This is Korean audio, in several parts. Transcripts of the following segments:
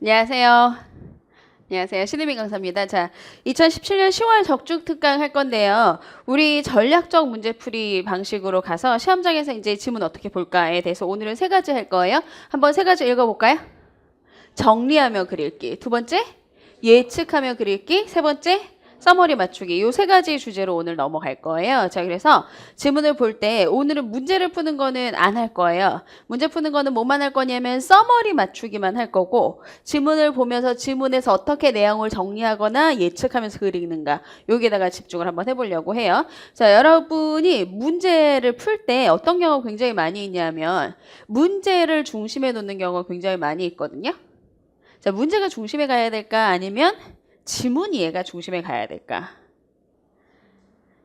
안녕하세요. 안녕하세요. 신혜민 강사입니다. 자, 2017년 10월 적중 특강 할 건데요. 우리 전략적 문제풀이 방식으로 가서 시험장에서 이제 지문 어떻게 볼까에 대해서 오늘은 세 가지 할 거예요. 한번 세 가지 읽어볼까요? 정리하며 그릴기. 두 번째, 예측하며 그릴기. 세 번째, 서머리 맞추기. 요 세 가지 주제로 오늘 넘어갈 거예요. 자, 그래서 지문을 볼 때 오늘은 문제를 푸는 거는 안 할 거예요. 문제 푸는 거는 뭐만 할 거냐면 서머리 맞추기만 할 거고, 지문을 보면서 지문에서 어떻게 내용을 정리하거나 예측하면서 그리는가, 여기에다가 집중을 한번 해보려고 해요. 자, 여러분이 문제를 풀 때 어떤 경우가 굉장히 많이 있냐면 문제를 중심에 놓는 경우가 굉장히 많이 있거든요. 자, 문제가 중심에 가야 될까? 아니면 지문 이해가 중심에 가야 될까?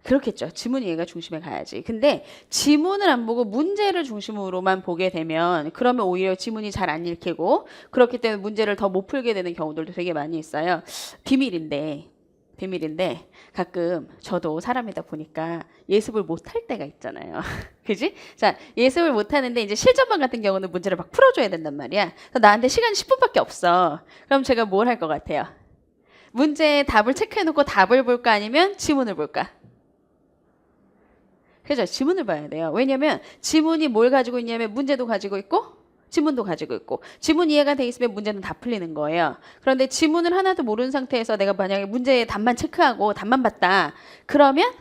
그렇겠죠. 지문 이해가 중심에 가야지. 근데 지문을 안 보고 문제를 중심으로만 보게 되면 그러면 오히려 지문이 잘 안 읽히고 그렇기 때문에 문제를 더 못 풀게 되는 경우들도 되게 많이 있어요. 비밀인데 가끔 저도 사람이다 보니까 예습을 못 할 때가 있잖아요. 그지? 자, 예습을 못 하는데 이제 실전반 같은 경우는 문제를 막 풀어줘야 된단 말이야. 나한테 시간이 10분밖에 없어. 그럼 제가 뭘 할 것 같아요? 문제의 답을 체크해놓고 답을 볼까 아니면 지문을 볼까? 그죠? 지문을 봐야 돼요. 왜냐면 지문이 뭘 가지고 있냐면 문제도 가지고 있고 지문도 가지고 있고 지문 이해가 돼 있으면 문제는 다 풀리는 거예요. 그런데 지문을 하나도 모르는 상태에서 내가 만약에 문제의 답만 체크하고 답만 봤다. 그러면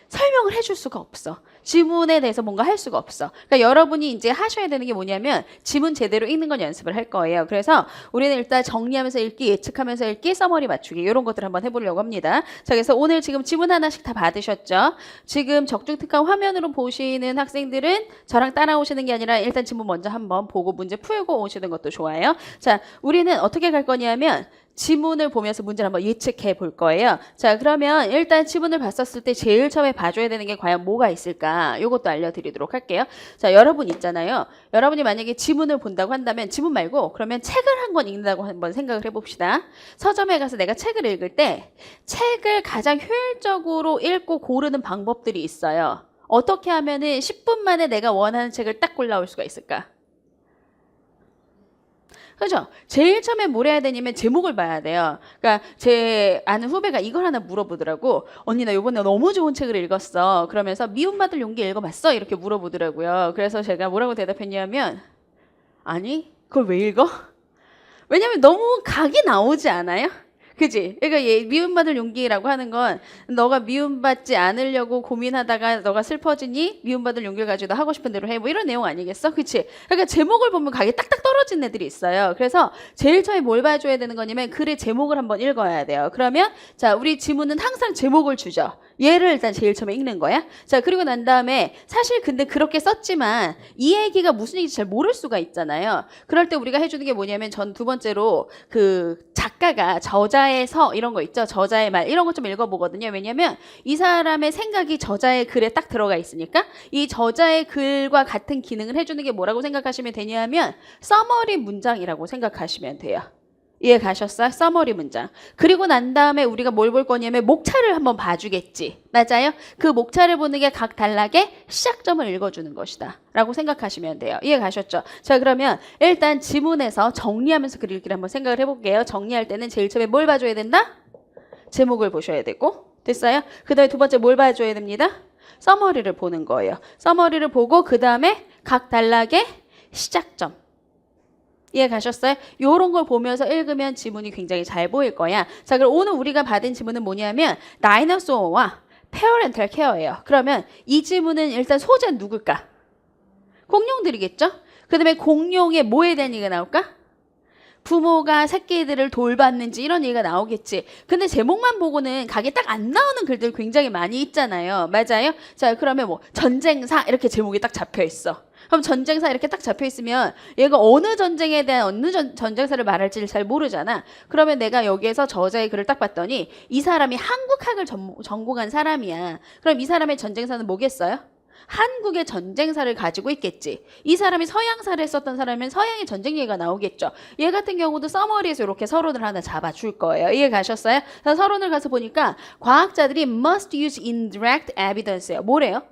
설명을 해줄 수가 없어. 지문에 대해서 뭔가 할 수가 없어. 그러니까 여러분이 이제 하셔야 되는 게 뭐냐면 지문 제대로 읽는 건 연습을 할 거예요. 그래서 우리는 일단 정리하면서 읽기, 예측하면서 읽기, 서머리 맞추기 이런 것들 한번 해보려고 합니다. 자, 그래서 오늘 지금 지문 하나씩 다 받으셨죠? 지금 적중특강 화면으로 보시는 학생들은 저랑 따라오시는 게 아니라 일단 지문 먼저 한번 보고 문제 풀고 오시는 것도 좋아요. 자, 우리는 어떻게 갈 거냐면 지문을 보면서 문제를 한번 예측해 볼 거예요. 자, 그러면 일단 지문을 봤었을 때 제일 처음에 봐줘야 되는 게 과연 뭐가 있을까? 요것도 알려드리도록 할게요. 자, 여러분 있잖아요. 여러분이 만약에 지문을 본다고 한다면 지문 말고 그러면 책을 한 권 읽는다고 한번 생각을 해봅시다. 서점에 가서 내가 책을 읽을 때 책을 가장 효율적으로 읽고 고르는 방법들이 있어요. 어떻게 하면은 10분 만에 내가 원하는 책을 딱 골라올 수가 있을까? 그죠? 제일 처음에 뭘 해야 되냐면 제목을 봐야 돼요. 그러니까 제 아는 후배가 이걸 하나 물어보더라고. 언니 나 이번에 너무 좋은 책을 읽었어. 그러면서 미움받을 용기 읽어봤어? 이렇게 물어보더라고요. 그래서 제가 뭐라고 대답했냐면 아니 그걸 왜 읽어? 왜냐면 너무 각이 나오지 않아요? 그지? 그러니까 미움받을 용기라고 하는 건 너가 미움받지 않으려고 고민하다가 너가 슬퍼지니 미움받을 용기를 가지고 너 하고 싶은 대로 해. 뭐 이런 내용 아니겠어? 그치? 그러니까 제목을 보면 각이 딱딱 떨어진 애들이 있어요. 그래서 제일 처음에 뭘 봐줘야 되는 거냐면 글의 제목을 한번 읽어야 돼요. 그러면 자, 우리 지문은 항상 제목을 주죠. 얘를 일단 제일 처음에 읽는 거야. 자, 그리고 난 다음에 사실 근데 그렇게 썼지만 이 얘기가 무슨 얘기인지 잘 모를 수가 있잖아요. 그럴 때 우리가 해주는 게 뭐냐면 전 두 번째로 그 작가가 저자의 서 이런 거 있죠. 저자의 말 이런 거 좀 읽어보거든요. 왜냐면 이 사람의 생각이 저자의 글에 딱 들어가 있으니까 이 저자의 글과 같은 기능을 해주는 게 뭐라고 생각하시면 되냐면 서머리 문장이라고 생각하시면 돼요. 이해 가셨어요? 서머리 문장. 그리고 난 다음에 우리가 뭘 볼 거냐면 목차를 한번 봐주겠지. 맞아요? 그 목차를 보는 게 각 단락의 시작점을 읽어주는 것이다. 라고 생각하시면 돼요. 이해 가셨죠? 자, 그러면 일단 지문에서 정리하면서 그 읽기를 한번 생각을 해볼게요. 정리할 때는 제일 처음에 뭘 봐줘야 된다? 제목을 보셔야 되고. 됐어요? 그 다음에 두 번째 뭘 봐줘야 됩니다? 서머리를 보는 거예요. 서머리를 보고 그 다음에 각 단락의 시작점. 이해 가셨어요? 요런 걸 보면서 읽으면 지문이 굉장히 잘 보일 거야. 자, 그럼 오늘 우리가 받은 지문은 뭐냐면 다이너소어와 페어렌탈 케어예요. 그러면 이 지문은 일단 소재는 누굴까? 공룡들이겠죠? 그 다음에 공룡의 뭐에 대한 얘기가 나올까? 부모가 새끼들을 돌봤는지 이런 얘기가 나오겠지. 근데 제목만 보고는 각이 딱 안 나오는 글들 굉장히 많이 있잖아요. 맞아요? 자, 그러면 뭐 전쟁사 이렇게 제목이 딱 잡혀 있어. 그럼 전쟁사 이렇게 딱 잡혀 있으면 얘가 어느 전쟁에 대한 어느 전쟁사를 말할지를 잘 모르잖아. 그러면 내가 여기에서 저자의 글을 딱 봤더니 이 사람이 한국학을 전공한 사람이야. 그럼 이 사람의 전쟁사는 뭐겠어요? 한국의 전쟁사를 가지고 있겠지. 이 사람이 서양사를 했었던 사람이면 서양의 전쟁 얘기가 나오겠죠. 얘 같은 경우도 서머리에서 이렇게 서론을 하나 잡아줄 거예요. 이해 가셨어요? 서론을 가서 보니까 과학자들이 must use indirect evidence예요. 뭐래요?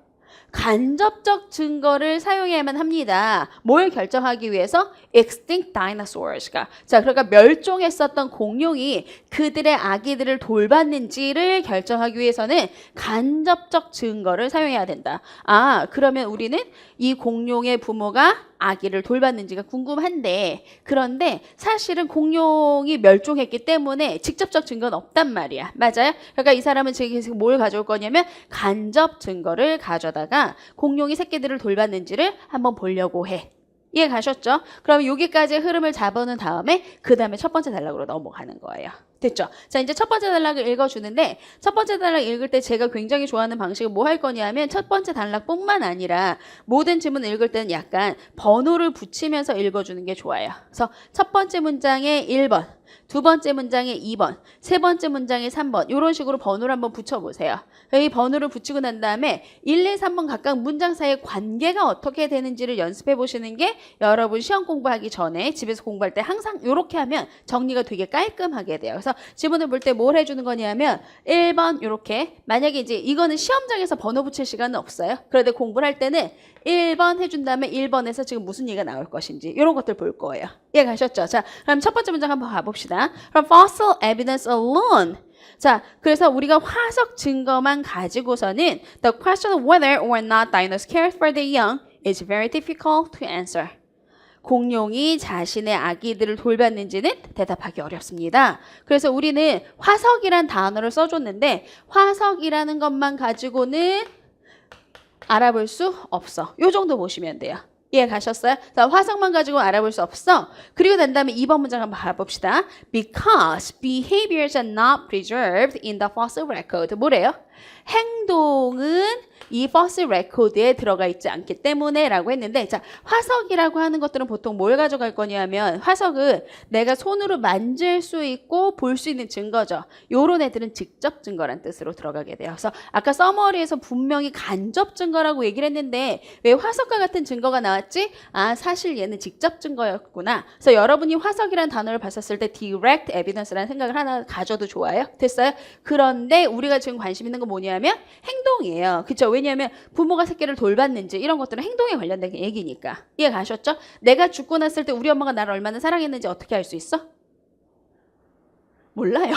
간접적 증거를 사용해야만 합니다. 뭘 결정하기 위해서? extinct dinosaurs가. 자, 그러니까 멸종했었던 공룡이 그들의 아기들을 돌봤는지를 결정하기 위해서는 간접적 증거를 사용해야 된다. 아, 그러면 우리는 이 공룡의 부모가 아기를 돌봤는지가 궁금한데, 그런데 사실은 공룡이 멸종했기 때문에 직접적 증거는 없단 말이야. 맞아요? 그러니까 이 사람은 지금 뭘 가져올 거냐면 간접 증거를 가져다가 공룡이 새끼들을 돌봤는지를 한번 보려고 해. 이해 가셨죠? 그럼 여기까지 흐름을 잡아놓은 다음에 그 다음에 첫 번째 단락으로 넘어가는 거예요. 됐죠? 자, 이제 첫 번째 단락을 읽어주는데 첫 번째 단락 읽을 때 제가 굉장히 좋아하는 방식은 뭐 할 거냐면 첫 번째 단락뿐만 아니라 모든 질문 읽을 때는 약간 번호를 붙이면서 읽어주는 게 좋아요. 그래서 첫 번째 문장에 1번, 두 번째 문장에 2번, 세 번째 문장에 3번 이런 식으로 번호를 한번 붙여보세요. 이 번호를 붙이고 난 다음에 1, 2, 3번 각각 문장 사이의 관계가 어떻게 되는지를 연습해 보시는 게 여러분 시험 공부하기 전에 집에서 공부할 때 항상 이렇게 하면 정리가 되게 깔끔하게 돼요. 그래서 지문을 볼 때 뭘 해주는 거냐면 1번 이렇게 만약에 이제 이거는 시험장에서 번호 붙일 시간은 없어요. 그런데 공부를 할 때는 1번 해준 다음에 1번에서 지금 무슨 얘기가 나올 것인지 이런 것들 볼 거예요. 이해 가셨죠? 자, 그럼 첫 번째 문장 한번 가봅시다. From fossil evidence alone. 자, 그래서 우리가 화석 증거만 가지고서는 the question of whether or not dinosaurs cared for their young is very difficult to answer. 공룡이 자신의 아기들을 돌봤는지는 대답하기 어렵습니다. 그래서 우리는 화석이란 단어를 써줬는데 화석이라는 것만 가지고는 알아볼 수 없어. 요 정도 보시면 돼요. 이해 가셨어요? 자, 화석만 가지고 알아볼 수 없어. 그리고 난 다음에 2번 문장 한번 봐봅시다. Because behaviors are not preserved in the fossil record. 뭐래요? 행동은 이 fossil record에 들어가 있지 않기 때문에 라고 했는데 자, 화석이라고 하는 것들은 보통 뭘 가져갈 거냐면 화석은 내가 손으로 만질 수 있고 볼 수 있는 증거죠. 요런 애들은 직접 증거란 뜻으로 들어가게 돼요. 그래서 아까 서머리에서 분명히 간접 증거라고 얘기를 했는데 왜 화석과 같은 증거가 나왔지? 아, 사실 얘는 직접 증거였구나. 그래서 여러분이 화석이라는 단어를 봤었을 때 direct evidence라는 생각을 하나 가져도 좋아요. 됐어요? 그런데 우리가 지금 관심 있는 건 뭐냐면 행동이에요. 그쵸? 왜냐하면 부모가 새끼를 돌봤는지 이런 것들은 행동에 관련된 얘기니까. 이해 가셨죠? 내가 죽고 났을 때 우리 엄마가 나를 얼마나 사랑했는지 어떻게 알 수 있어? 몰라요.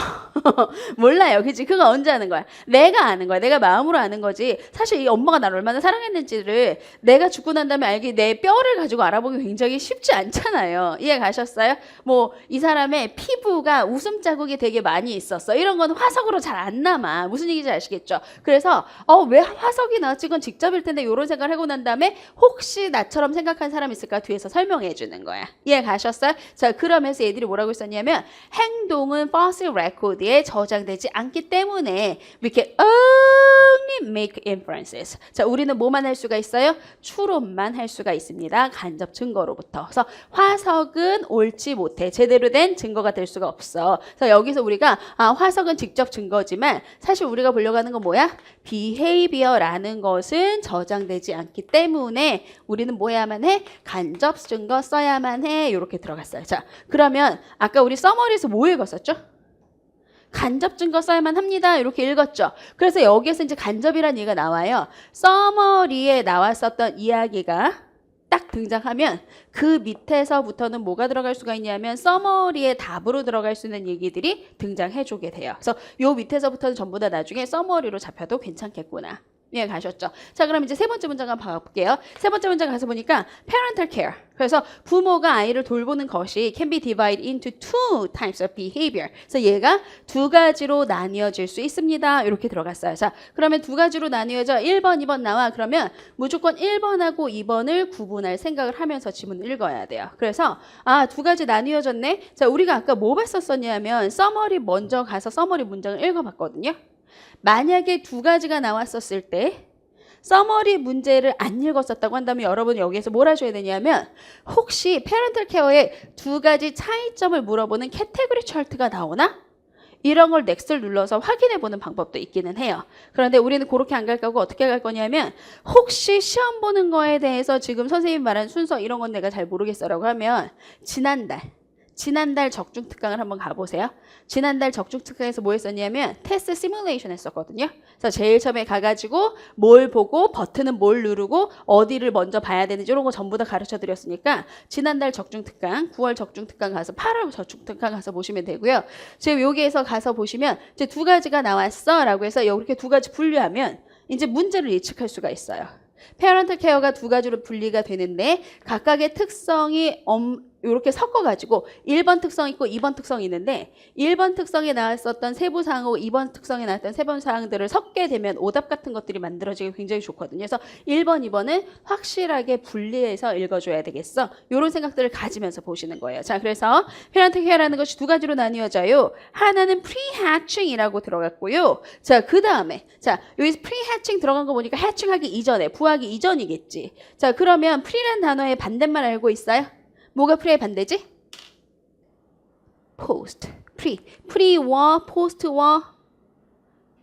몰라요. 그치? 그거 언제 아는 거야? 내가 아는 거야. 내가 마음으로 아는 거지. 사실 이 엄마가 나를 얼마나 사랑했는지를 내가 죽고 난 다음에 알기 내 뼈를 가지고 알아보기 굉장히 쉽지 않잖아요. 이해 가셨어요? 뭐 이 사람의 피부가 웃음 자국이 되게 많이 있었어. 이런 건 화석으로 잘 안 남아. 무슨 얘기인지 아시겠죠? 그래서 왜 화석이 나왔지? 그건 직접일 텐데 이런 생각을 하고 난 다음에 혹시 나처럼 생각한 사람 있을까? 뒤에서 설명해 주는 거야. 이해 가셨어요? 자, 그러면서 얘들이 뭐라고 했었냐면 행동은 fossil record에 저장되지 않기 때문에 we can only make inferences. 자, 우리는 뭐만 할 수가 있어요? 추론만 할 수가 있습니다. 간접 증거로부터. 그래서 화석은 옳지 못해. 제대로 된 증거가 될 수가 없어. 그래서 여기서 우리가 화석은 직접 증거지만 사실 우리가 보려고 하는 건 뭐야? behavior라는 것은 저장되지 않기 때문에 우리는 뭐 해야만 해? 간접 증거 써야만 해. 이렇게 들어갔어요. 자, 그러면 아까 우리 서머리에서 뭐 읽었었죠? 간접 증거 써야만 합니다. 이렇게 읽었죠. 그래서 여기에서 이제 간접이라는 얘기가 나와요. 서머리에 나왔었던 이야기가 딱 등장하면 그 밑에서부터는 뭐가 들어갈 수가 있냐면 서머리의 답으로 들어갈 수 있는 얘기들이 등장해주게 돼요. 그래서 요 밑에서부터는 전부 다 나중에 서머리로 잡혀도 괜찮겠구나. 예, 가셨죠? 자, 그럼 이제 세 번째 문장 한번 봐볼게요. 세 번째 문장 가서 보니까 parental care. 그래서 부모가 아이를 돌보는 것이 can be divided into two types of behavior. 그래서 얘가 두 가지로 나뉘어질 수 있습니다. 이렇게 들어갔어요. 자, 그러면 두 가지로 나뉘어져 1번, 2번 나와. 그러면 무조건 1번하고 2번을 구분할 생각을 하면서 지문을 읽어야 돼요. 그래서 두 가지 나뉘어졌네. 자, 우리가 아까 뭐 봤었었냐면 서머리 먼저 가서 서머리 문장을 읽어봤거든요. 만약에 두 가지가 나왔었을 때 서머리 문제를 안 읽었었다고 한다면 여러분이 여기에서 뭘 하셔야 되냐면 혹시 페런탈 케어의 두 가지 차이점을 물어보는 캐테고리 차트가 나오나? 이런 걸 넥스트를 눌러서 확인해보는 방법도 있기는 해요. 그런데 우리는 그렇게 안 갈 거고 어떻게 갈 거냐면 혹시 시험 보는 거에 대해서 지금 선생님 말한 순서 이런 건 내가 잘 모르겠어라고 하면 지난달 지난달 적중 특강을 한번 가보세요. 지난달 적중 특강에서 뭐 했었냐면 테스트 시뮬레이션 했었거든요. 그래서 제일 처음에 가가지고 뭘 보고 버튼은 뭘 누르고 어디를 먼저 봐야 되는지 이런 거 전부 다 가르쳐 드렸으니까 지난달 적중 특강, 9월 적중 특강 가서 8월 적중 특강 가서 보시면 되고요. 지금 여기에서 가서 보시면 이제 두 가지가 나왔어 라고 해서 이렇게 두 가지 분류하면 이제 문제를 예측할 수가 있어요. 페어런트 케어가 두 가지로 분리가 되는데 각각의 특성이 이렇게 섞어가지고 1번 특성 있고 2번 특성이 있는데 1번 특성에 나왔었던 세부사항하고 2번 특성에 나왔던 세부사항들을 섞게 되면 오답 같은 것들이 만들어지기 굉장히 좋거든요. 그래서 1번, 2번은 확실하게 분리해서 읽어줘야 되겠어. 이런 생각들을 가지면서 보시는 거예요. 자, 그래서 페어런트 케어라는 것이 두 가지로 나뉘어져요. 하나는 프리해칭이라고 들어갔고요. 자, 그 다음에 자, 여기 프리해칭 들어간 거 보니까 해칭하기 이전에, 부하기 이전이겠지. 자, 그러면 프리라는 단어의 반대말 알고 있어요? 뭐가 프리의 반대지? post. 프리와 post와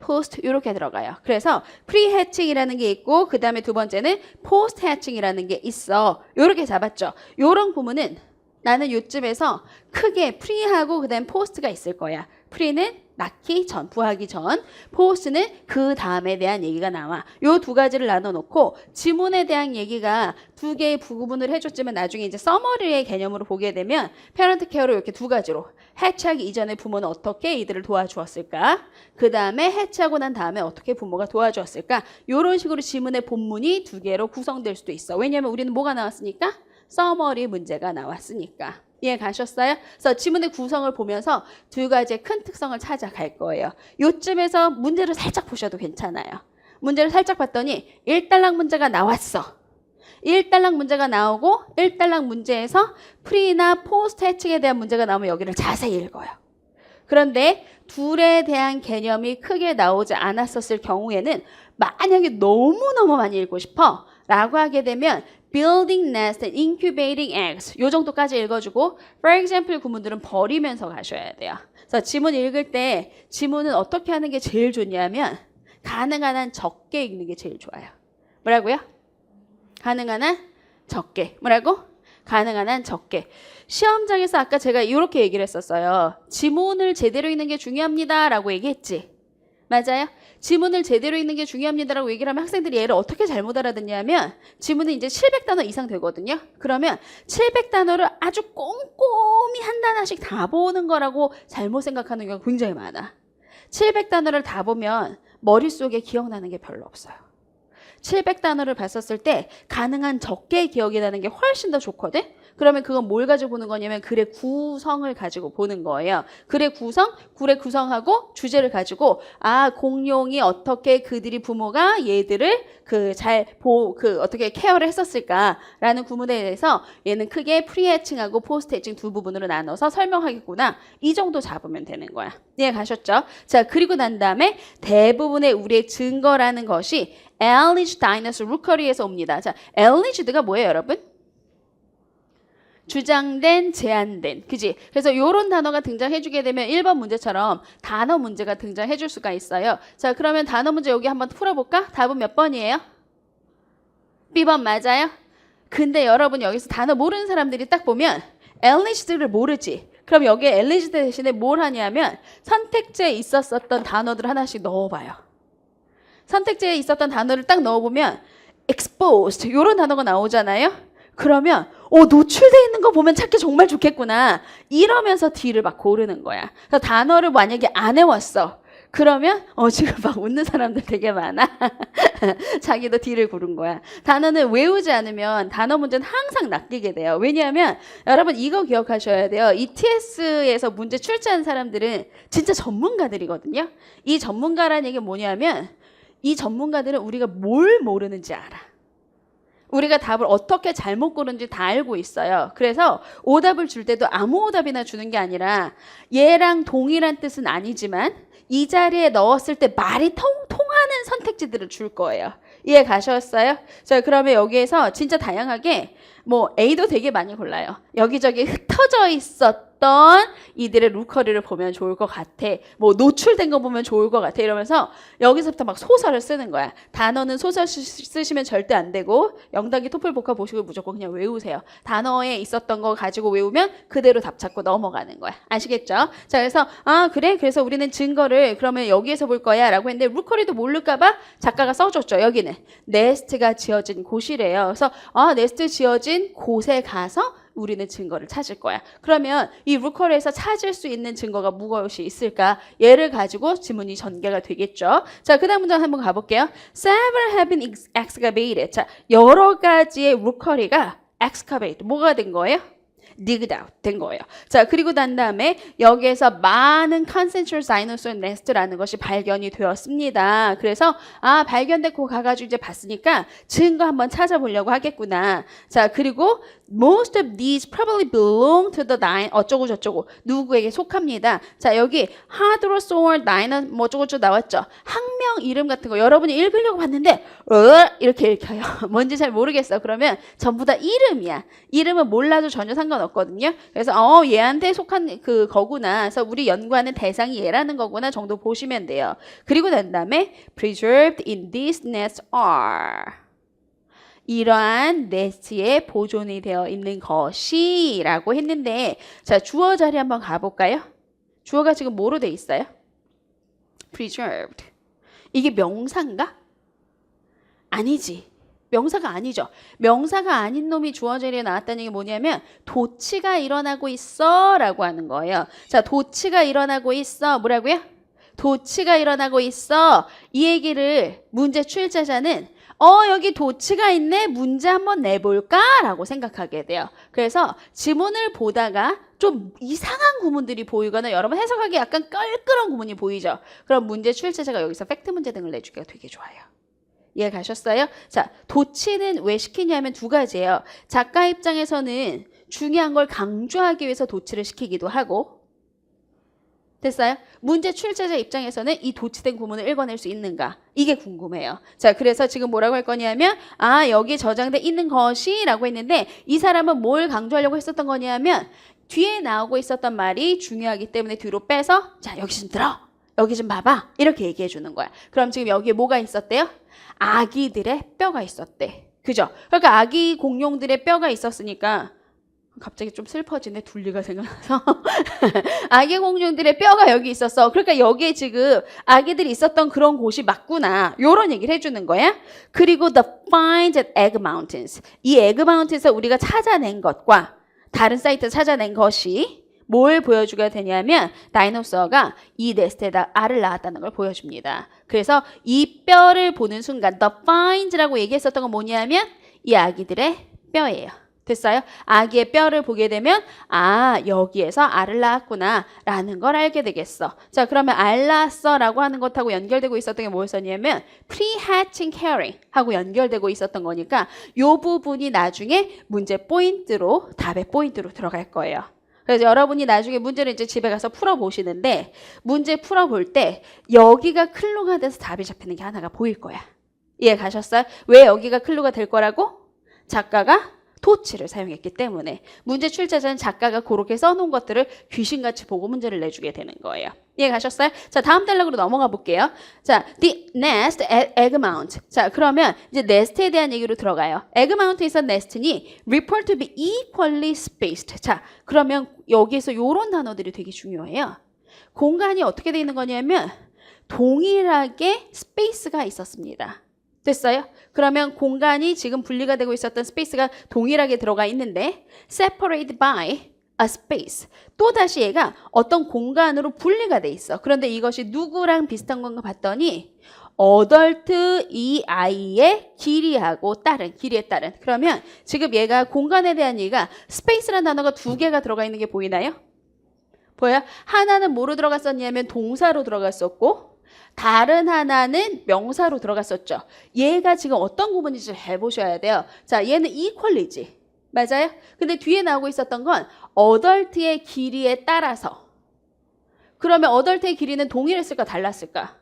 post 이렇게 들어가요. 그래서 pre-hatching이라는 게 있고 그 다음에 두 번째는 post-hatching이라는 게 있어. 이렇게 잡았죠. 이런 부분은 나는 요쯤에서 크게 pre하고 그 다음 post가 있을 거야. pre는 낳기 전, 부하기 전, post는 그 다음에 대한 얘기가 나와. 요 두 가지를 나눠놓고 지문에 대한 얘기가 두 개의 부분을 해줬지만 나중에 이제 서머리의 개념으로 보게 되면 페어런트 케어로 이렇게 두 가지로 해치하기 이전에 부모는 어떻게 이들을 도와주었을까? 그 다음에 해치하고 난 다음에 어떻게 부모가 도와주었을까? 요런 식으로 지문의 본문이 두 개로 구성될 수도 있어. 왜냐하면 우리는 뭐가 나왔으니까? 서머리 문제가 나왔으니까. 이해 가셨어요? 그래서 지문의 구성을 보면서 두 가지의 큰 특성을 찾아갈 거예요. 요쯤에서 문제를 살짝 보셔도 괜찮아요. 문제를 살짝 봤더니 1달랑 문제가 나왔어. 1달랑 문제가 나오고 1달랑 문제에서 프리나 포스트 해칭에 대한 문제가 나오면 여기를 자세히 읽어요. 그런데 둘에 대한 개념이 크게 나오지 않았었을 경우에는 만약에 너무너무 많이 읽고 싶어 라고 하게 되면 building nest and incubating eggs 요 정도까지 읽어주고 for example 구문들은 버리면서 가셔야 돼요. 그래서 지문 읽을 때 지문은 어떻게 하는 게 제일 좋냐면 가능한 한 적게 읽는 게 제일 좋아요. 뭐라고요? 가능한 한 적게. 뭐라고? 가능한 한 적게. 시험장에서 아까 제가 이렇게 얘기를 했었어요. 지문을 제대로 읽는 게 중요합니다 라고 얘기했지. 맞아요? 지문을 제대로 읽는 게 중요합니다라고 얘기를 하면 학생들이 얘를 어떻게 잘못 알아듣냐면 지문은 이제 700단어 이상 되거든요. 그러면 700단어를 아주 꼼꼼히 한 단어씩 다 보는 거라고 잘못 생각하는 경우가 굉장히 많아. 700단어를 다 보면 머릿속에 기억나는 게 별로 없어요. 700단어를 봤었을 때 가능한 적게 기억이 나는 게 훨씬 더 좋거든? 그러면 그건 뭘 가지고 보는 거냐면 글의 구성을 가지고 보는 거예요. 글의 구성하고 주제를 가지고 공룡이 어떻게 그들이 부모가 얘들을 어떻게 케어를 했었을까라는 구문에 대해서 얘는 크게 프리해칭하고 포스트해칭 두 부분으로 나눠서 설명하겠구나. 이 정도 잡으면 되는 거야. 이해 가셨죠? 자, 그리고 난 다음에 대부분의 우리의 증거라는 것이 alleged dinosaur rookery에서 옵니다. 자, alleged가 뭐예요, 여러분? 주장된, 제안된. 그지? 그래서 이런 단어가 등장해주게 되면 1번 문제처럼 단어 문제가 등장해줄 수가 있어요. 자, 그러면 단어 문제 여기 한번 풀어볼까? 답은 몇 번이에요? B번 맞아요? 근데 여러분 여기서 단어 모르는 사람들이 딱 보면 alleged를 모르지. 그럼 여기에 alleged 대신에 뭘 하냐면 선택지에 있었던 단어들 하나씩 넣어봐요. 선택지에 있었던 단어를 딱 넣어보면 exposed 이런 단어가 나오잖아요. 그러면 노출되어 있는 거 보면 찾기 정말 좋겠구나. 이러면서 D를 막 고르는 거야. 그래서 단어를 만약에 안 해왔어. 그러면 지금 막 웃는 사람들 되게 많아. 자기도 D를 고른 거야. 단어는 외우지 않으면 단어 문제는 항상 낚이게 돼요. 왜냐하면 여러분 이거 기억하셔야 돼요. ETS에서 문제 출제한 사람들은 진짜 전문가들이거든요. 이 전문가라는 얘기가 뭐냐면 이 전문가들은 우리가 뭘 모르는지 알아. 우리가 답을 어떻게 잘못 고른지 다 알고 있어요. 그래서 오답을 줄 때도 아무 오답이나 주는 게 아니라 얘랑 동일한 뜻은 아니지만 이 자리에 넣었을 때 말이 통하는 선택지들을 줄 거예요. 이해 가셨어요? 자, 그러면 여기에서 진짜 다양하게 뭐 A도 되게 많이 골라요. 여기저기 흩어져 있었던 이들의 루커리를 보면 좋을 것 같아. 뭐 노출된 거 보면 좋을 것 같아. 이러면서 여기서부터 막 소설을 쓰는 거야. 단어는 소설 쓰시면 절대 안 되고 영단기 토플 복합 보시고 무조건 그냥 외우세요. 단어에 있었던 거 가지고 외우면 그대로 답 찾고 넘어가는 거야. 아시겠죠? 자, 그래서 그래? 그래서 우리는 증거를 그러면 여기에서 볼 거야 라고 했는데 루커리도 모를까 봐 작가가 써줬죠. 여기는 네스트가 지어진 곳이래요. 그래서 네스트 지어진 곳에 가서 우리는 증거를 찾을 거야. 그러면 이 루커리에서 찾을 수 있는 증거가 무엇이 있을까? 얘를 가지고 지문이 전개가 되겠죠. 자, 그 다음 문장 한번 가볼게요. Several have been excavated. 자, 여러 가지의 루커리가 excavate. 뭐가 된 거예요? digged out 된 거예요. 자, 그리고 난 다음에 여기에서 많은 consensual dinosaur nest라는 것이 발견이 되었습니다. 그래서 발견됐고 가가지고 이제 봤으니까 증거 한번 찾아보려고 하겠구나. 자, 그리고 most of these probably belong to the 어쩌고 저쩌고 누구에게 속합니다. 자, 여기 hadrosaur dino 뭐 어쩌고저쩌고 나왔죠. 학명 이름 같은 거 여러분이 읽으려고 봤는데 이렇게 읽혀요. 뭔지 잘 모르겠어. 그러면 전부 다 이름이야. 이름은 몰라도 전혀 상관없거든요. 그래서 얘한테 속한 그 거구나. 그래서 우리 연구하는 대상이 얘라는 거구나 정도 보시면 돼요. 그리고 난 다음에 preserved in this nest are 이러한 네스트에 보존이 되어 있는 것이 라고 했는데 자, 주어 자리 한번 가볼까요? 주어가 지금 뭐로 돼 있어요? preserved. 이게 명사인가? 아니지. 명사가 아니죠. 명사가 아닌 놈이 주어 자리에 나왔다는 게 뭐냐면 도치가 일어나고 있어 라고 하는 거예요. 자, 도치가 일어나고 있어. 뭐라고요? 도치가 일어나고 있어. 이 얘기를 문제 출제자는 여기 도치가 있네. 문제 한번 내볼까? 라고 생각하게 돼요. 그래서 지문을 보다가 좀 이상한 구문들이 보이거나 여러분 해석하기 약간 껄끄러운 구문이 보이죠. 그럼 문제 출제자가 여기서 팩트 문제 등을 내주기가 되게 좋아요. 이해 가셨어요? 자, 도치는 왜 시키냐면 두 가지예요. 작가 입장에서는 중요한 걸 강조하기 위해서 도치를 시키기도 하고 됐어요? 문제 출제자 입장에서는 이 도치된 구문을 읽어낼 수 있는가? 이게 궁금해요. 자, 그래서 지금 뭐라고 할 거냐면 여기 저장돼 있는 것이 라고 했는데 이 사람은 뭘 강조하려고 했었던 거냐면 뒤에 나오고 있었던 말이 중요하기 때문에 뒤로 빼서 자, 여기 좀 들어. 여기 좀 봐봐. 이렇게 얘기해 주는 거야. 그럼 지금 여기에 뭐가 있었대요? 아기들의 뼈가 있었대. 그죠? 그러니까 아기 공룡들의 뼈가 있었으니까 갑자기 좀 슬퍼지네. 둘리가 생각나서. 아기 공룡들의 뼈가 여기 있었어. 그러니까 여기에 지금 아기들이 있었던 그런 곳이 맞구나. 요런 얘기를 해주는 거야. 그리고 the finds at Egg Mountains. 이 Egg Mountains에서 우리가 찾아낸 것과 다른 사이트에서 찾아낸 것이 뭘 보여주게 되냐면 다이노소어가 이 네스트에다 알을 낳았다는 걸 보여줍니다. 그래서 이 뼈를 보는 순간 the finds라고 얘기했었던 건 뭐냐면 이 아기들의 뼈예요. 됐어요? 아기의 뼈를 보게 되면 여기에서 알을 낳았구나 라는 걸 알게 되겠어. 자, 그러면 알 낳았어 라고 하는 것하고 연결되고 있었던 게 뭐였었냐면 pre-hatching caring 하고 연결되고 있었던 거니까 요 부분이 나중에 문제 포인트로 답의 포인트로 들어갈 거예요. 그래서 여러분이 나중에 문제를 이제 집에 가서 풀어보시는데 문제 풀어볼 때 여기가 클루가 돼서 답이 잡히는 게 하나가 보일 거야. 이해 가셨어요? 왜 여기가 클루가 될 거라고? 작가가 도치를 사용했기 때문에 문제 출제자는 작가가 그렇게 써놓은 것들을 귀신같이 보고 문제를 내주게 되는 거예요. 이해 가셨어요? 자, 다음 단락으로 넘어가 볼게요. 자, the nest at egg mount. 자, 그러면 이제 nest에 대한 얘기로 들어가요. egg mount에서 nest니 report to be equally spaced. 자, 그러면 여기에서 이런 단어들이 되게 중요해요. 공간이 어떻게 되어 있는 거냐면 동일하게 스페이스가 있었습니다. 됐어요? 그러면 공간이 지금 분리가 되고 있었던 스페이스가 동일하게 들어가 있는데 separated by a space. 또다시 얘가 어떤 공간으로 분리가 돼 있어. 그런데 이것이 누구랑 비슷한 건가 봤더니 어덜트 이 아이의 길이에 따른. 그러면 지금 얘가 공간에 대한 얘기가 스페이스라는 단어가 두 개가 들어가 있는 게 보이나요? 보여요? 하나는 뭐로 들어갔었냐면 동사로 들어갔었고 다른 하나는 명사로 들어갔었죠. 얘가 지금 어떤 구분인지 잘 보셔야 돼요. 자, 얘는 equally지. 맞아요? 근데 뒤에 나오고 있었던 건 어덜트의 길이에 따라서. 그러면 어덜트의 길이는 동일했을까 달랐을까?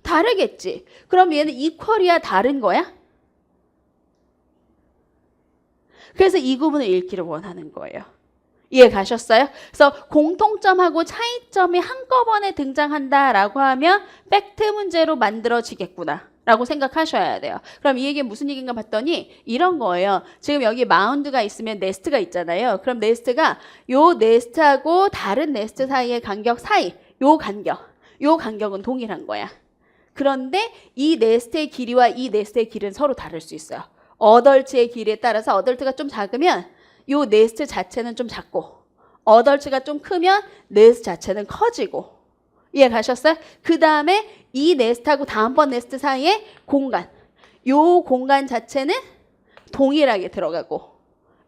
다르겠지. 그럼 얘는 equal이야 다른 거야? 그래서 이 구문을 읽기를 원하는 거예요. 이해 가셨어요? 그래서 공통점하고 차이점이 한꺼번에 등장한다라고 하면 팩트 문제로 만들어지겠구나 라고 생각하셔야 돼요. 그럼 이 얘기는 무슨 얘기인가 봤더니 이런 거예요. 지금 여기 마운드가 있으면 네스트가 있잖아요. 그럼 네스트가 요 네스트하고 다른 네스트 사이의 간격 사이, 요 간격은 동일한 거야. 그런데 이 네스트의 길이와 이 네스트의 길이는 서로 다를 수 있어요. 어덜트의 길이에 따라서 어덜트가 좀 작으면 요 네스트 자체는 좀 작고 어덜트가 좀 크면 네스트 자체는 커지고 이해 가셨어요? 그 다음에 이 네스트하고 다음번 네스트 사이에 공간 요 공간 자체는 동일하게 들어가고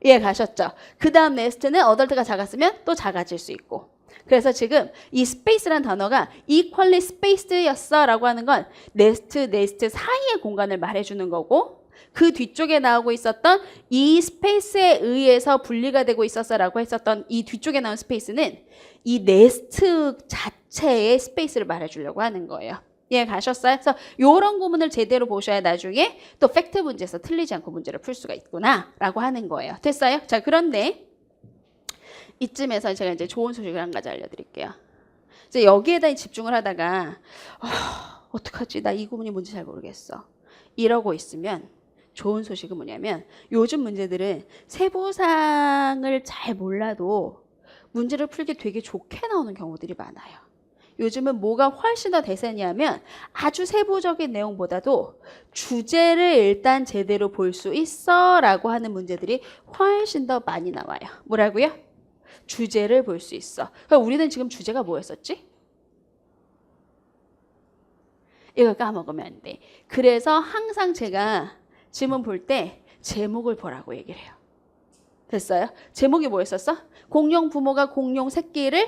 이해 가셨죠? 그 다음 네스트는 어덜트가 작았으면 또 작아질 수 있고 그래서 지금 이 스페이스란 단어가 equally spaced였어 라고 하는 건 네스트 사이의 공간을 말해주는 거고 그 뒤쪽에 나오고 있었던 이 스페이스에 의해서 분리가 되고 있었어라고 했었던 이 뒤쪽에 나온 스페이스는 이 네스트 자체의 스페이스를 말해주려고 하는 거예요. 이해 가셨어요? 그래서 이런 구문을 제대로 보셔야 나중에 또 팩트 문제에서 틀리지 않고 문제를 풀 수가 있구나 라고 하는 거예요. 됐어요? 자, 그런데 이쯤에서 제가 이제 좋은 소식을 한 가지 알려드릴게요. 이제 여기에다 집중을 하다가 어떡하지? 나 이 구문이 뭔지 잘 모르겠어. 이러고 있으면 좋은 소식은 뭐냐면 요즘 문제들은 세부사항을 잘 몰라도 문제를 풀기 되게 좋게 나오는 경우들이 많아요. 요즘은 뭐가 훨씬 더 대세냐면 아주 세부적인 내용보다도 주제를 일단 제대로 볼 수 있어 라고 하는 문제들이 훨씬 더 많이 나와요. 뭐라고요? 주제를 볼 수 있어. 그럼 우리는 지금 주제가 뭐였었지? 이거 까먹으면 안 돼. 그래서 항상 제가 질문 볼 때 제목을 보라고 얘기를 해요. 됐어요? 제목이 뭐였었어? 공룡 부모가 공룡 새끼를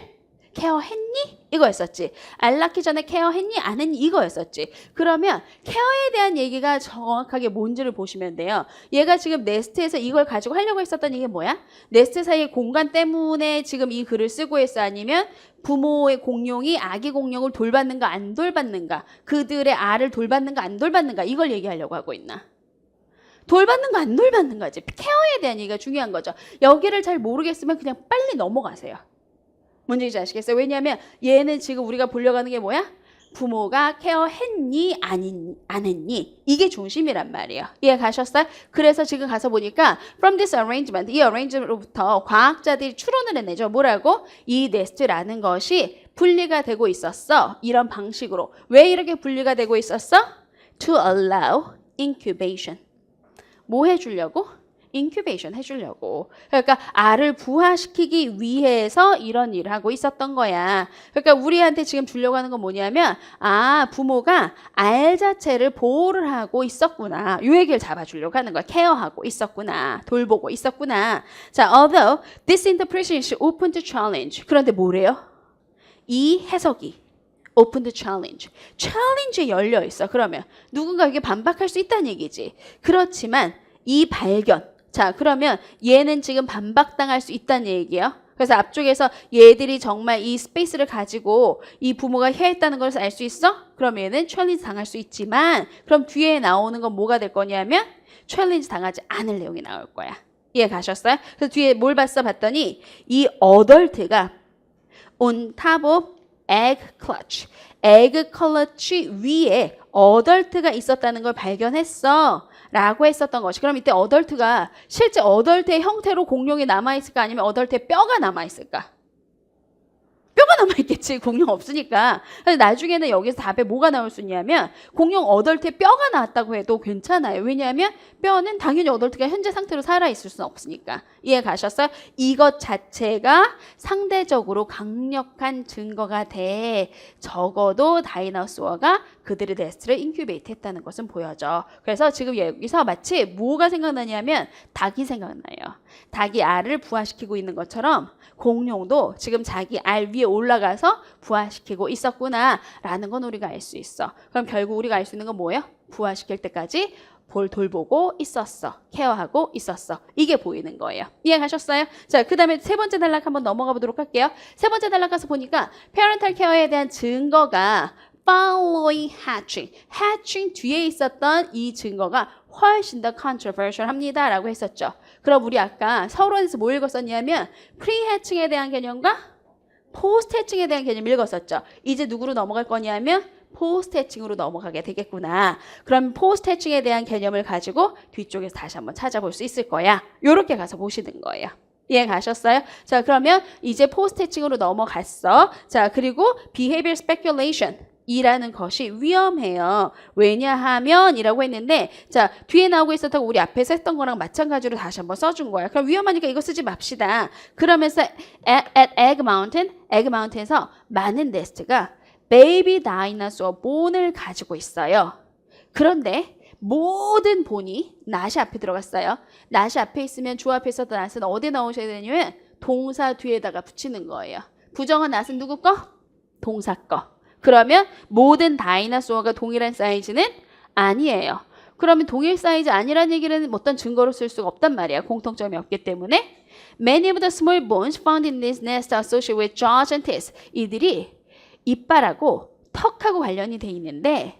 케어했니? 이거였었지. 알 낳기 전에 케어했니? 안 했니? 이거였었지. 그러면 케어에 대한 얘기가 정확하게 뭔지를 보시면 돼요. 얘가 지금 네스트에서 이걸 가지고 하려고 했었던 이게 뭐야? 네스트 사이의 공간 때문에 지금 이 글을 쓰고 있어? 아니면 부모의 공룡이 아기 공룡을 돌봤는가 안 돌봤는가? 그들의 알을 돌봤는가 안 돌봤는가? 이걸 얘기하려고 하고 있나? 돌받는 거 안 돌받는 거지. 케어에 대한 얘기가 중요한 거죠. 여기를 잘 모르겠으면 그냥 빨리 넘어가세요. 뭔지 아시겠어요? 왜냐하면 얘는 지금 우리가 보려고 하는 게 뭐야? 부모가 케어했니? 안 했니? 이게 중심이란 말이에요. 이해 가셨어요? 그래서 지금 가서 보니까 from this arrangement, 이 arrangement로부터 과학자들이 추론을 해내죠. 뭐라고? 이 네스트라는 것이 분리가 되고 있었어. 이런 방식으로. 왜 이렇게 분리가 되고 있었어? To allow incubation. 뭐 해주려고? 인큐베이션 해주려고. 그러니까 알을 부화시키기 위해서 이런 일을 하고 있었던 거야. 그러니까 우리한테 지금 주려고 하는 건 뭐냐면 부모가 알 자체를 보호를 하고 있었구나. 이 얘기를 잡아주려고 하는 거야. 케어하고 있었구나. 돌보고 있었구나. 자, although this interpretation is open to challenge. 그런데 뭐래요? 이 해석이 open to challenge. challenge에 열려 있어. 그러면 누군가 이게 반박할 수 있다는 얘기지. 그렇지만 이 발견. 자, 그러면 얘는 지금 반박당할 수 있다는 얘기예요. 그래서 앞쪽에서 얘들이 정말 이 스페이스를 가지고 이 부모가 해했다는 걸 알 수 있어? 그럼 얘는 challenge 당할 수 있지만 그럼 뒤에 나오는 건 뭐가 될 거냐면 challenge 당하지 않을 내용이 나올 거야. 이해 가셨어요? 그래서 뒤에 뭘 봤더니 이 어덜트가 on top of egg clutch. egg clutch 위에 어덜트가 있었다는 걸 발견했어. 라고 했었던 것이. 그럼 이때 어덜트가 실제 어덜트의 형태로 공룡이 남아있을까? 아니면 어덜트의 뼈가 남아있을까? 뼈가 남아있겠지. 공룡 없으니까. 그래서 나중에는 여기서 답에 뭐가 나올 수 있냐면 공룡 어덜트의 뼈가 나왔다고 해도 괜찮아요. 왜냐하면 뼈는 당연히 어덜트가 현재 상태로 살아있을 수는 없으니까. 이해 가셨어요? 이것 자체가 상대적으로 강력한 증거가 돼. 적어도 다이너소어가 그들의 네스트를 인큐베이트 했다는 것은 보여져. 그래서 지금 여기서 마치 뭐가 생각나냐면 닭이 생각나요. 닭이 알을 부화시키고 있는 것처럼 공룡도 지금 자기 알 위에 올라가서 부화시키고 있었구나라는 건 우리가 알 수 있어. 그럼 결국 우리가 알 수 있는 건 뭐예요? 부화시킬 때까지 돌보고 있었어. 케어하고 있었어. 이게 보이는 거예요. 이해 가셨어요? 자, 그 다음에 세 번째 단락 한번 넘어가 보도록 할게요. 세 번째 단락 가서 보니까 parental care에 대한 증거가 following hatching. hatching 뒤에 있었던 이 증거가 훨씬 더 controversial 합니다. 라고 했었죠. 그럼 우리 아까 서론에서 뭐 읽었었냐면 프리해칭에 대한 개념과 포스트 해칭에 대한 개념 읽었었죠. 이제 누구로 넘어갈 거냐면 포스트 해칭으로 넘어가게 되겠구나. 그럼 포스트 해칭에 대한 개념을 가지고 뒤쪽에서 다시 한번 찾아볼 수 있을 거야. 요렇게 가서 보시는 거예요. 이해 가셨어요? 자, 그러면 이제 포스트 해칭으로 넘어갔어. 자, 그리고 behavior speculation 이라는 것이 위험해요. 왜냐하면 이라고 했는데 자, 뒤에 나오고 있었다고 우리 앞에서 했던 거랑 마찬가지로 다시 한번 써준 거야. 그럼 위험하니까 이거 쓰지 맙시다. 그러면서 at Egg Mountain에서 많은 네스트가 베이비 다이너소어 본을 가지고 있어요. 그런데 모든 본이 not이 앞에 들어갔어요. not이 앞에 있으면 주 앞에 있었던 not은 어디에 나오셔야 되냐면 동사 뒤에다가 붙이는 거예요. 부정한 not은 누구 거? 동사 거. 그러면 모든 다이너소어가 동일한 사이즈는 아니에요. 그러면 동일 사이즈 아니라는 얘기는 어떤 증거로 쓸 수가 없단 말이야. 공통점이 없기 때문에. Many of the small bones found in this nest are associated with jaws and teeth. 이들이 이빨하고 턱하고 관련이 돼 있는데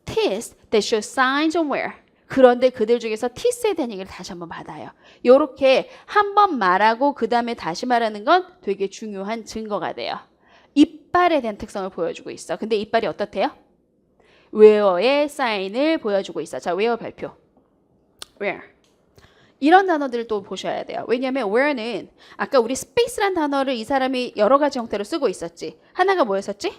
teeth that show signs of wear. 그런데 그들 중에서 teeth에 대한 얘기를 다시 한번 받아요. 이렇게 한 번 말하고 그 다음에 다시 말하는 건 되게 중요한 증거가 돼요. 이빨에 대한 특성을 보여주고 있어. 근데 이빨이 어떻대요? 웨어의 사인을 보여주고 있어. 자, 웨어 발표. where. 이런 단어들을 또 보셔야 돼요. 왜냐하면 where는 아까 우리 space란 단어를 이 사람이 여러 가지 형태로 쓰고 있었지. 하나가 뭐였었지?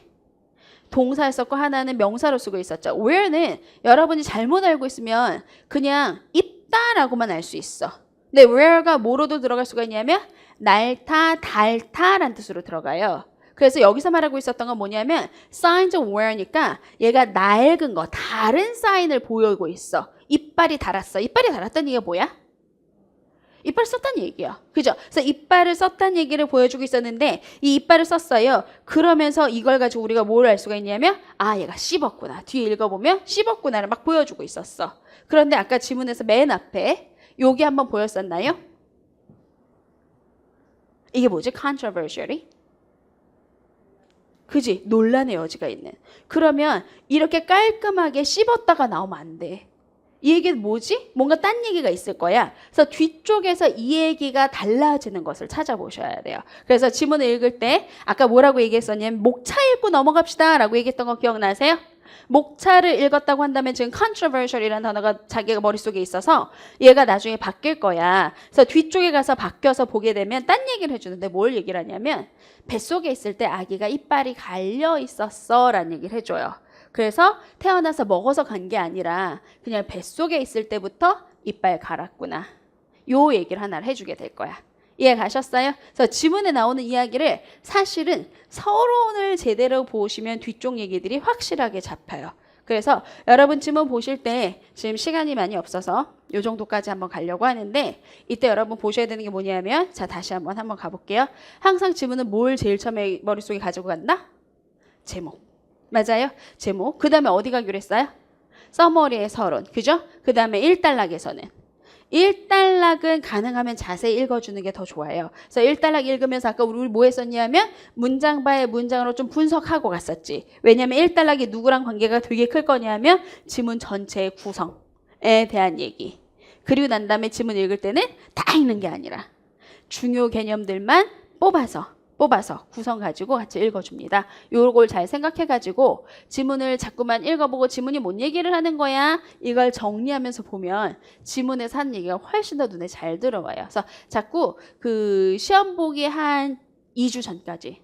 동사였었고 하나는 명사로 쓰고 있었죠. where는 여러분이 잘못 알고 있으면 그냥 있다라고만 알 수 있어. 근데 where가 뭐로도 들어갈 수가 있냐면 날타, 달타란 뜻으로 들어가요. 그래서 여기서 말하고 있었던 건 뭐냐면 signs of wear니까 얘가 낡은 거, 다른 사인을 보이고 있어. 이빨이 달았어. 이빨이 달았다는 얘기가 뭐야? 이빨을 썼다는 얘기야. 그죠? 그래서 이빨을 썼다는 얘기를 보여주고 있었는데 이 이빨을 썼어요. 그러면서 이걸 가지고 우리가 뭘 알 수가 있냐면 아, 얘가 씹었구나. 뒤에 읽어보면 씹었구나를 막 보여주고 있었어. 그런데 아까 지문에서 맨 앞에 여기 한번 보였었나요? 이게 뭐지? controversially? 그지? 논란의 여지가 있는. 그러면 이렇게 깔끔하게 씹었다가 나오면 안 돼. 이 얘기는 뭐지? 뭔가 딴 얘기가 있을 거야. 그래서 뒤쪽에서 이 얘기가 달라지는 것을 찾아보셔야 돼요. 그래서 지문을 읽을 때 아까 뭐라고 얘기했었냐면 목차 읽고 넘어갑시다 라고 얘기했던 거 기억나세요? 목차를 읽었다고 한다면 지금 controversial이라는 단어가 자기가 머릿속에 있어서 얘가 나중에 바뀔 거야. 그래서 뒤쪽에 가서 바뀌어서 보게 되면 딴 얘기를 해주는데 뭘 얘기를 하냐면 뱃속에 있을 때 아기가 이빨이 갈려 있었어 라는 얘기를 해줘요. 그래서 태어나서 먹어서 간 게 아니라 그냥 뱃속에 있을 때부터 이빨 갈았구나. 요 얘기를 하나를 해주게 될 거야. 이해 가셨어요? 그래서 지문에 나오는 이야기를 사실은 서론을 제대로 보시면 뒤쪽 얘기들이 확실하게 잡혀요. 그래서 여러분 지문 보실 때 지금 시간이 많이 없어서 요 정도까지 한번 가려고 하는데 이때 여러분 보셔야 되는 게 뭐냐면 자 다시 한번 가볼게요. 항상 지문은 뭘 제일 처음에 머릿속에 가지고 간다? 제목. 맞아요? 제목. 그 다음에 어디 가기로 했어요? 서머리의 서론. 그죠? 그 다음에 1단락에서는 1단락은 가능하면 자세히 읽어주는 게 더 좋아요. 그래서 1단락 읽으면서 아까 우리 뭐 했었냐면 문장 바이 문장으로 좀 분석하고 갔었지. 왜냐면 1단락이 누구랑 관계가 되게 클 거냐면 지문 전체의 구성에 대한 얘기. 그리고 난 다음에 지문 읽을 때는 다 읽는 게 아니라 중요 개념들만 뽑아서 구성 가지고 같이 읽어줍니다. 요걸 잘 생각해가지고 지문을 자꾸만 읽어보고 지문이 뭔 얘기를 하는 거야? 이걸 정리하면서 보면 지문에서 하는 얘기가 훨씬 더 눈에 잘 들어와요. 그래서 자꾸 그 시험 보기 한 2주 전까지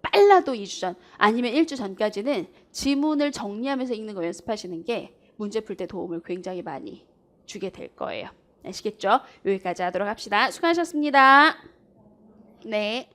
빨라도 2주 전 아니면 1주 전까지는 지문을 정리하면서 읽는 거 연습하시는 게 문제 풀 때 도움을 굉장히 많이 주게 될 거예요. 아시겠죠? 여기까지 하도록 합시다. 수고하셨습니다. 네.